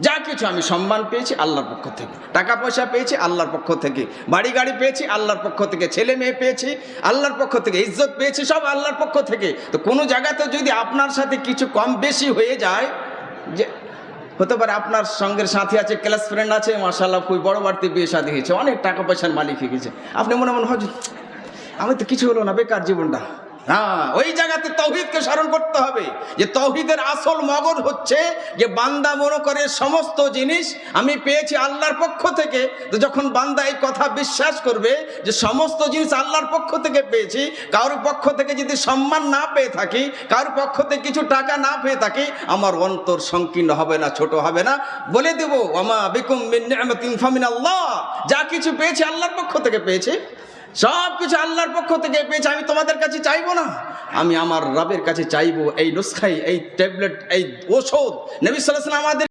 যা কিছু আমি সম্মান পেয়েছি আল্লাহর পক্ষ থেকে, টাকা পয়সা পেয়েছি আল্লাহর পক্ষ থেকে, বাড়ি গাড়ি পেয়েছি আল্লাহর পক্ষ থেকে, ছেলে মেয়ে পেয়েছি আল্লাহর পক্ষ থেকে, ইজ্জত পেয়েছি সব আল্লাহর পক্ষ থেকে। তো কোনো জায়গাতে যদি আপনার সাথে কিছু কম বেশি হয়ে যায়, যে হতে পারে আপনার সঙ্গের সাথী আছে, ক্লাস ফ্রেন্ড আছে, মাশাআল্লাহ খুবই বড় বাড়তি বিয়ে শাদী হয়েছে, অনেক টাকা পয়সার মালিক হয়ে গেছে, আপনি মনে মনে হয় আমি তো কিছু হলো না, বেকার জীবনটা। হ্যাঁ, ওই জায়গাতে তৌহিদকে স্মরণ করতে হবে, যে তৌহিদের আসল মগজ হচ্ছে যে বান্দা মনে করে সমস্ত জিনিস আমি পেয়েছি আল্লাহর পক্ষ থেকে। তো যখন বান্দা এই কথা বিশ্বাস করবে যে সমস্ত জিনিস আল্লাহর পক্ষ থেকে পেয়েছি, কারোর পক্ষ থেকে যদি সম্মান না পেয়ে থাকি, কারোর পক্ষ থেকে কিছু টাকা না পেয়ে থাকি, আমার অন্তর সংকীর্ণ হবে না, ছোট হবে না। বলে দেব ওয়ামা বিকুম মিন নি'মাতিন ফামিনাল্লাহ, যা কিছু পেয়েছি আল্লাহর পক্ষ থেকে পেয়েছি, সব কিছু আল্লাহর পক্ষ থেকে পেয়েছি। আমি তোমাদের কাছে চাইবো না, আমি আমার রবের কাছে চাইবো। এই নুসখাই, এই ট্যাবলেট, এই ওষুধ নবী সাল্লাল্লাহু আলাইহি ওয়াসাল্লাম আমাদের